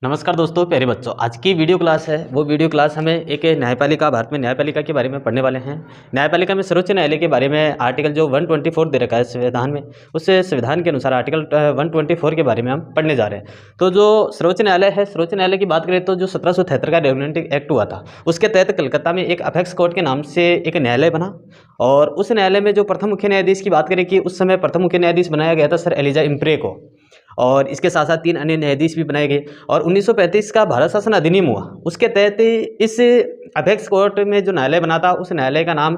नमस्कार दोस्तों, प्यारे बच्चों। आज की वीडियो क्लास है वो वीडियो क्लास हमें एक न्यायपालिका, भारत में न्यायपालिका के बारे में पढ़ने वाले हैं। न्यायपालिका में सर्वोच्च न्यायालय के बारे में आर्टिकल जो 124 दे रखा है संविधान में, उस संविधान के अनुसार आर्टिकल 124 के बारे में हम पढ़ने जा रहे हैं। तो जो सर्वोच्च न्यायालय है, सर्वोच्च न्यायालय की बात करें तो जो 1773 का रेगुलेटिंग एक्ट हुआ था, उसके तहत कलकत्ता में एक अपेक्स कोर्ट के नाम से एक न्यायालय बना। और उस न्यायालय में जो प्रथम मुख्य न्यायाधीश की बात करें कि उस समय प्रथम मुख्य न्यायाधीश बनाया गया था सर एलिजा इम्प्रे को, और इसके साथ साथ 3 अन्य न्यायाधीश भी बनाए गए। और 1935 का भारत शासन अधिनियम हुआ, उसके तहत इस अपेक्स कोर्ट में जो न्यायालय बना था, उस न्यायालय का नाम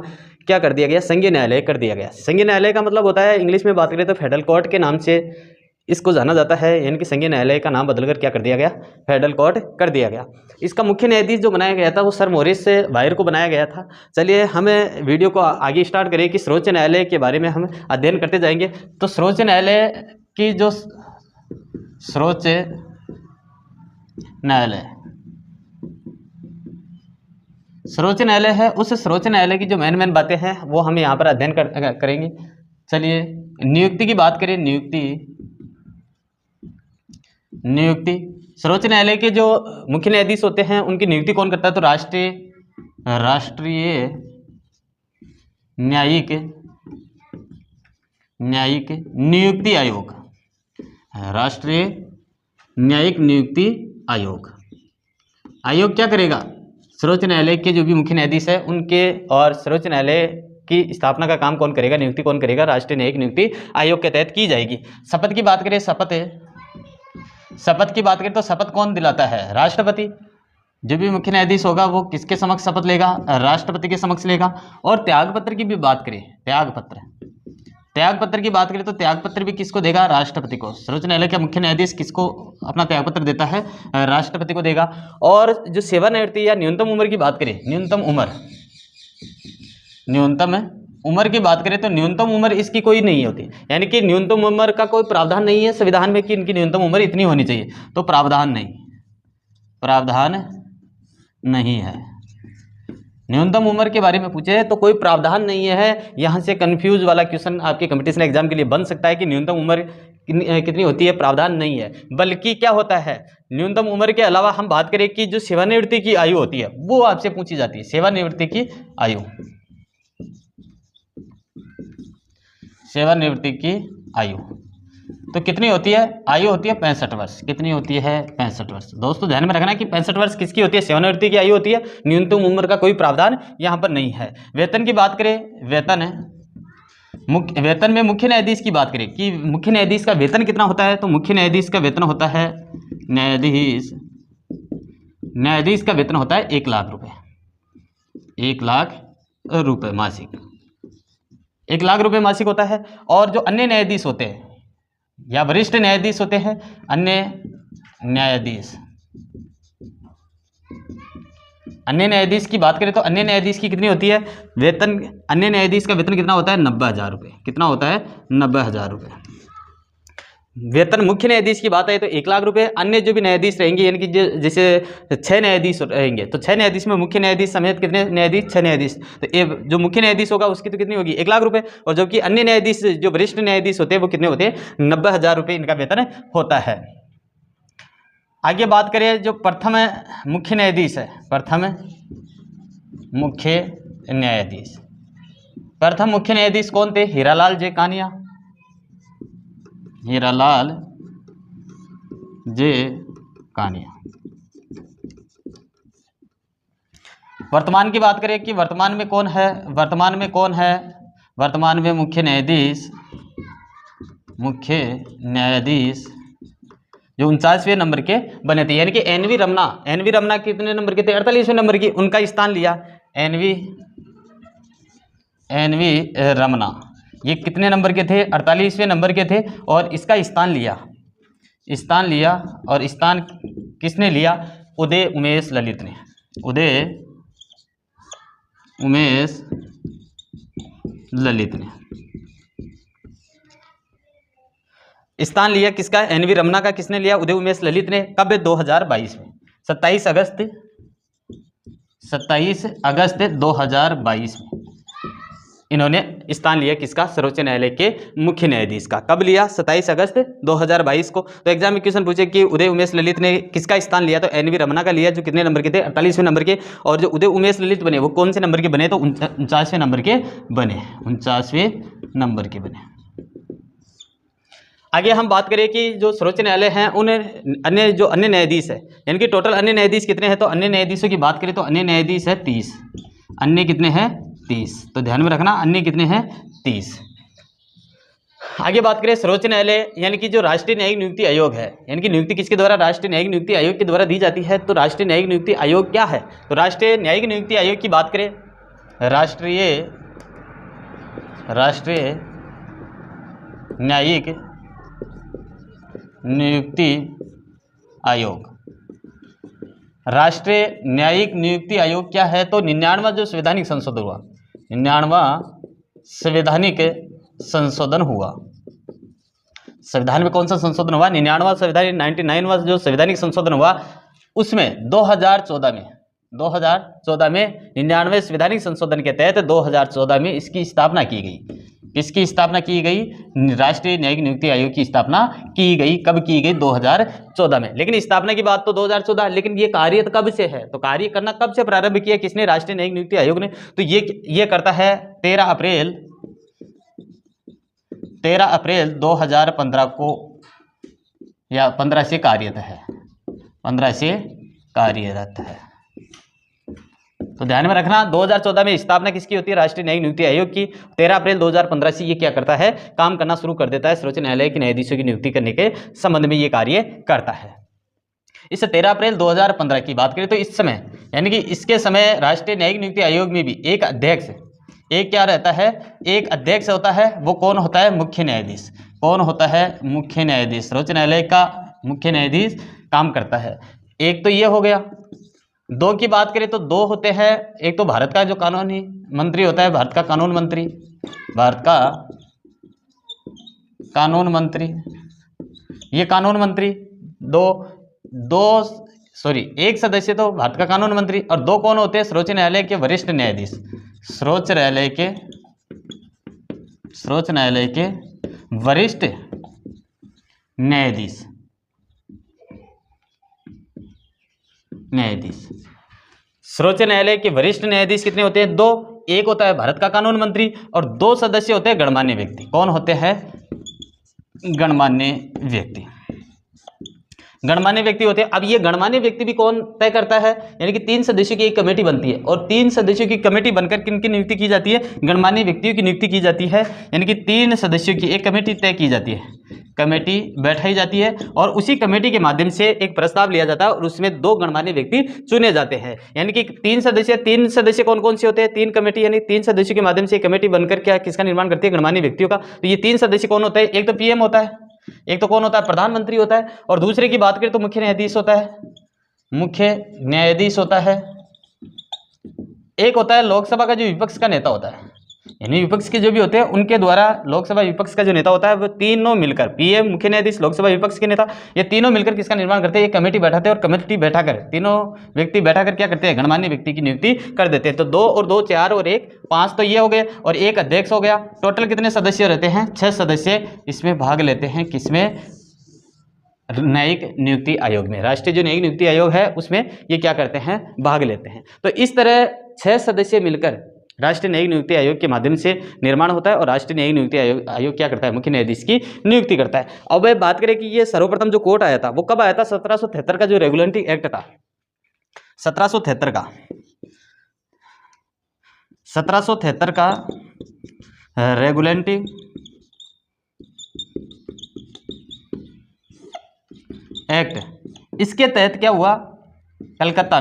क्या कर दिया गया? संघीय न्यायालय कर दिया गया। संघीय न्यायालय का मतलब होता है, इंग्लिश में बात करें तो फेडरल कोर्ट के नाम से इसको जाना जाता है, यानी कि संघीय न्यायालय का नाम बदलकर क्या कर दिया गया? फेडरल कोर्ट कर दिया गया। इसका मुख्य न्यायाधीश जो बनाया गया था वो सर मॉरिस वायर को बनाया गया था। चलिए हमें वीडियो को आगे स्टार्ट करें कि सर्वोच्च न्यायालय के बारे में हम अध्ययन करते जाएंगे। तो सर्वोच्च न्यायालय की जो सर्वोच्च न्यायालय है, उस सर्वोच्च न्यायालय की जो मेन बातें हैं वो हम यहाँ पर अध्ययन करेंगे। चलिए नियुक्ति की बात करें। नियुक्ति सर्वोच्च न्यायालय के जो मुख्य न्यायाधीश होते हैं उनकी नियुक्ति कौन करता है? तो राष्ट्रीय न्यायिक नियुक्ति आयोग, राष्ट्रीय न्यायिक नियुक्ति आयोग क्या करेगा? सर्वोच्च न्यायालय के जो भी मुख्य न्यायाधीश है उनके, और सर्वोच्च न्यायालय की स्थापना का काम कौन करेगा? नियुक्ति कौन करेगा? राष्ट्रीय न्यायिक नियुक्ति आयोग के तहत की जाएगी। शपथ की बात करें, शपथ की बात करें तो शपथ कौन दिलाता है? राष्ट्रपति। जो भी मुख्य न्यायाधीश होगा वो किसके समक्ष शपथ लेगा? राष्ट्रपति के समक्ष लेगा। और त्यागपत्र की भी बात करें, त्यागपत्र की बात करें तो त्यागपत्र भी किसको देगा? राष्ट्रपति को। सर्वोच्च न्यायालय का मुख्य न्यायाधीश किसको अपना त्यागपत्र देता है? राष्ट्रपति को देगा। और जो सेवानिवृत्ति या न्यूनतम उम्र की बात करें, न्यूनतम उम्र की बात करें तो न्यूनतम उम्र इसकी कोई नहीं होती, यानी कि न्यूनतम उम्र का कोई प्रावधान नहीं है संविधान में कि इनकी न्यूनतम उम्र इतनी होनी चाहिए, तो प्रावधान नहीं है। न्यूनतम उम्र के बारे में पूछे तो कोई प्रावधान नहीं है। यहाँ से कंफ्यूज वाला क्वेश्चन आपके कंपटीशन एग्जाम के लिए बन सकता है कि न्यूनतम उम्र कितनी होती है, प्रावधान नहीं है। बल्कि क्या होता है, न्यूनतम उम्र के अलावा हम बात करें कि जो सेवानिवृत्ति की आयु होती है वो आपसे पूछी जाती है। सेवानिवृत्ति की आयु तो कितनी होती है? आयु होती है 65 वर्ष। कितनी होती है? 65 वर्ष। दोस्तों ध्यान में रखना कि 65 वर्ष किसकी होती है? सेवानिवृत्ति की आयु होती है। न्यूनतम उम्र का कोई प्रावधान यहाँ पर नहीं है। वेतन की बात करें, वेतन में मुख्य न्यायाधीश की बात करें कि मुख्य न्यायाधीश का वेतन कितना होता है, तो मुख्य न्यायाधीश का वेतन होता है, न्यायाधीश का वेतन होता है 1 लाख रुपए। 1 लाख रुपए मासिक, 1 लाख रुपए मासिक होता है। और जो अन्य न्यायाधीश होते हैं या वरिष्ठ न्यायाधीश होते हैं, अन्य न्यायाधीश की बात करें तो अन्य न्यायाधीश की कितनी होती है वेतन? अन्य न्यायाधीश का वेतन कितना होता है? 90,000 रुपये। कितना होता है? 90,000 रुपये। वेतन मुख्य न्यायाधीश की बात है तो 1 लाख रुपये। अन्य जो भी न्यायाधीश रहेंगे, यानी कि जैसे 6 न्यायाधीश रहेंगे तो 6 न्यायाधीश में मुख्य न्यायाधीश समेत कितने न्यायाधीश? 6 न्यायाधीश। तो ये जो मुख्य न्यायाधीश होगा उसकी तो कितनी होगी? 1 लाख रुपये। और जबकि अन्य न्यायाधीश जो वरिष्ठ न्यायाधीश होते हैं वो कितने होते हैं? 90,000 रुपये इनका वेतन होता है। आगे बात करें जो प्रथम मुख्य न्यायाधीश है, प्रथम मुख्य न्यायाधीश कौन थे? हीरालाल जे कानिया। वर्तमान की बात करें कि वर्तमान में कौन है? वर्तमान में मुख्य न्यायाधीश जो 49वें नंबर के बने थे, यानी कि एनवी रमना कितने नंबर के थे? 48वें नंबर की। उनका स्थान लिया एनवी रमना। ये कितने नंबर के थे? 48वें नंबर के थे। और इसका स्थान लिया और स्थान किसने लिया? उदय उमेश ललित ने। स्थान लिया किसका? एनवी रमना का। किसने लिया? उदय उमेश ललित ने। कब? 2022 में, 27 अगस्त 2022 में। इन्होंने स्थान लिया किसका? सर्वोच्च न्यायालय के मुख्य न्यायाधीश का। कब लिया? 27 अगस्त 2022 को। तो एग्जाम में क्वेश्चन पूछे कि उदय उमेश ललित ने किसका स्थान लिया? तो एन वी रमना का लिया, जो कितने नंबर के थे? 48वें नंबर के। और जो उदय उमेश ललित बने वो कौन से नंबर के बने? तो 49वें नंबर के बने, 49वें नंबर के बने। आगे हम बात करें कि जो सर्वोच्च न्यायालय हैं उन अन्य न्यायाधीश है, यानी कि टोटल अन्य न्यायाधीश कितने हैं? तो अन्य न्यायाधीशों की बात करें तो अन्य न्यायाधीश है 30। अन्य कितने हैं? 30। तो ध्यान में रखना, अन्य कितने हैं? 30। आगे बात करें सर्वोच्च न्यायालय यानी कि जो राष्ट्रीय न्यायिक नियुक्ति आयोग है, यानी कि नियुक्ति किसके द्वारा? राष्ट्रीय न्यायिक नियुक्ति आयोग के द्वारा दी जाती है। तो राष्ट्रीय न्यायिक नियुक्ति आयोग क्या है? तो राष्ट्रीय न्यायिक नियुक्ति आयोग की बात करें, राष्ट्रीय न्यायिक नियुक्ति आयोग। राष्ट्रीय न्यायिक नियुक्ति आयोग क्या है? तो 99वां जो संवैधानिक संशोधन हुआ, 99वां संवैधानिक संशोधन हुआ। संविधान में कौन सा संशोधन हुआ? 99वां संवैधानिक 99वां जो संवैधानिक संशोधन हुआ उसमें 2014 में 99वें संवैधानिक संशोधन के तहत 2014 में इसकी स्थापना की गई। किसकी स्थापना की गई? राष्ट्रीय न्यायिक नियुक्ति आयोग की स्थापना की गई। कब की गई? 2014 में। लेकिन स्थापना की बात तो 2014, लेकिन ये कार्य कब से है? तो कार्य करना कब से प्रारंभ किया किसने? राष्ट्रीय न्यायिक नियुक्ति आयोग ने। तो ये करता है 13 अप्रैल 2015 को, या 15 से कार्यरत है, 15 से कार्यरत है। तो ध्यान में रखना, 2014 में स्थापना किसकी होती है? राष्ट्रीय न्यायिक नियुक्ति आयोग की। 13 अप्रैल 2015 से ये क्या करता है? काम करना शुरू कर देता है, सर्वोच्च न्यायालय के न्यायाधीशों की नियुक्ति करने के संबंध में ये कार्य करता है। इस 13 अप्रैल 2015 की बात करें तो इस समय, यानी कि इसके समय राष्ट्रीय न्यायिक नियुक्ति आयोग में भी एक अध्यक्ष, एक क्या रहता है? एक अध्यक्ष होता है। वो कौन होता है? मुख्य न्यायाधीश। कौन होता है? मुख्य न्यायाधीश। सर्वोच्च न्यायालय का मुख्य न्यायाधीश काम करता है। एक तो ये हो गया। दो की बात करें तो दो होते हैं। एक तो भारत का जो कानूनी मंत्री होता है, भारत का कानून मंत्री, भारत का कानून मंत्री, ये कानून मंत्री एक सदस्य तो भारत का कानून मंत्री, और दो कौन होते हैं? सर्वोच्च न्यायालय के वरिष्ठ न्यायाधीश। सर्वोच्च न्यायालय के वरिष्ठ न्यायाधीश। सर्वोच्च न्यायालय के वरिष्ठ न्यायाधीश कितने होते हैं? दो। एक होता है भारत का कानून मंत्री और दो सदस्य होते हैं गणमान्य व्यक्ति। कौन होते हैं? गणमान्य व्यक्ति। गणमान्य व्यक्ति होते हैं। अब ये गणमान्य व्यक्ति भी कौन तय करता है? यानी कि 3 सदस्यों की एक कमेटी बनती है, और 3 सदस्यों की कमेटी बनकर किनकी नियुक्ति की जाती है? गणमान्य व्यक्तियों की नियुक्ति की जाती है। यानी कि 3 सदस्यों की एक कमेटी तय की जाती है, कमेटी बैठाई जाती है, और उसी कमेटी के माध्यम से एक प्रस्ताव लिया जाता है और उसमें 2 गणमान्य व्यक्ति चुने जाते हैं। यानी कि 3 सदस्य कौन कौन से होते हैं? 3 कमेटी, यानी 3 सदस्यों के माध्यम से कमेटी बनकर क्या किसका निर्माण करती है? गणमान्य व्यक्तियों का। तो ये 3 सदस्य कौन होता है? एक तो पीएम होता है, एक तो कौन होता है? प्रधानमंत्री होता है, और दूसरे की बात करें तो मुख्य न्यायाधीश होता है। मुख्य न्यायाधीश होता है। एक होता है लोकसभा का जो विपक्ष का नेता होता है, यानी विपक्ष के जो भी होते हैं उनके द्वारा लोकसभा विपक्ष का जो नेता होता है वो तीनों मिलकर, पीएम, मुख्य न्यायाधीश, लोकसभा विपक्ष के नेता, ये तीनों मिलकर किसका निर्माण करते हैं? एक कमेटी बैठाते हैं, और कमेटी बैठाकर तीनों व्यक्ति बैठाकर क्या करते हैं? गणमान्य व्यक्ति की नियुक्ति कर देते हैं। तो 2 और 2 4 और 1 5 तो ये हो गए, और एक अध्यक्ष हो गया। टोटल कितने सदस्य रहते हैं? 6 सदस्य इसमें भाग लेते हैं। किसमें? न्यायिक नियुक्ति आयोग में। राष्ट्रीय जो न्यायिक नियुक्ति आयोग है उसमें ये क्या करते हैं? भाग लेते हैं। तो इस तरह 6 सदस्य मिलकर राष्ट्रीय न्यायिक नियुक्ति आयोग के माध्यम से निर्माण होता है, और राष्ट्रीय न्यायिक नियुक्ति आयोग क्या करता है? मुख्य न्यायाधीश की नियुक्ति करता है। अब वह बात करें कि ये सर्वप्रथम जो कोर्ट आया था वो कब आया था? 1773 का जो रेगुलेटिंग एक्ट था, 1773 का 1773 का रेगुलेटिंग एक्ट, इसके तहत क्या हुआ? कलकत्ता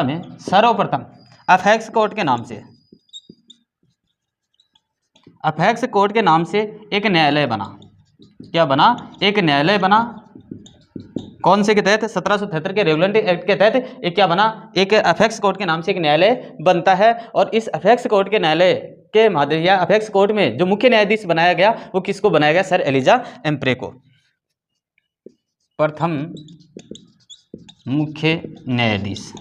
में सर्वप्रथम अपेक्स कोर्ट के नाम से एक न्यायालय बना। क्या बना? एक न्यायालय बना। कौन से के तहत? 1773 के रेगुलेटिंग एक्ट के तहत एक क्या बना? एक अपेक्स कोर्ट के नाम से एक न्यायालय बनता है, और इस अपेक्स कोर्ट के न्यायालय के माध्यम, या अपेक्स कोर्ट में जो मुख्य न्यायाधीश बनाया गया वो किसको बनाया गया? सर एलिजा एम्प्रे को प्रथम मुख्य न्यायाधीश।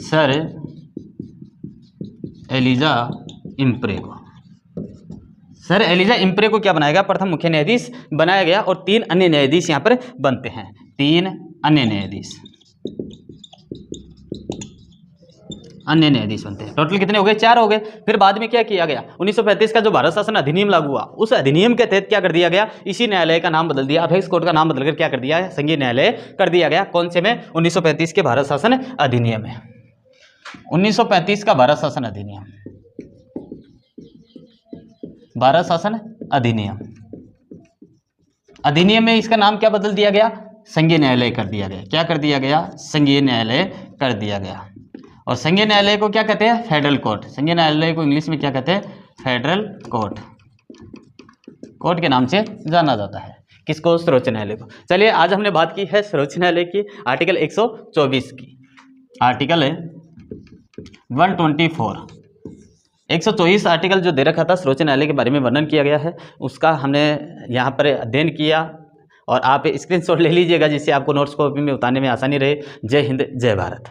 Sir Elijah Impey. Sir Elijah Impey क्या बनाया गया? प्रथम मुख्य न्यायाधीश बनाया गया और 3 अन्य न्यायाधीश यहाँ पर बनते हैं। 3 अन्य न्यायाधीश बनते हैं। टोटल कितने हो गए? 4 हो गए। फिर बाद में क्या किया गया? 1935 का जो भारत शासन अधिनियम लागू हुआ, उस अधिनियम के तहत क्या कर दिया गया? इसी न्यायालय का नाम बदल दिया, अपेक्स कोर्ट का नाम बदलकर क्या कर दिया है? संघीय न्यायालय कर दिया गया। कौन से में? 1935 के भारत शासन अधिनियम में। 1935 का भारत शासन अधिनियम, भारत शासन अधिनियम, अधिनियम में इसका नाम क्या बदल दिया गया? संघीय न्यायालय कर दिया गया। क्या कर दिया गया? संघीय न्यायालय कर दिया गया। और संघीय न्यायालय को क्या कहते हैं? Federal court. संघीय न्यायालय को इंग्लिश में क्या कहते हैं? Federal court. कोर्ट के नाम से जाना जाता है। किसको? सर्वोच्च न्यायालय को। चलिए आज हमने बात की है सर्वोच्च न्यायालय की, आर्टिकल 124 की। आर्टिकल 124 124 आर्टिकल जो दे रखा था, सर्वोच्च न्यायालय के बारे में वर्णन किया गया है, उसका हमने यहाँ पर अध्ययन किया और आप स्क्रीनशॉट ले लीजिएगा जिससे आपको नोट्स कॉपी में उतारने में आसानी रहे। जय हिंद, जय भारत।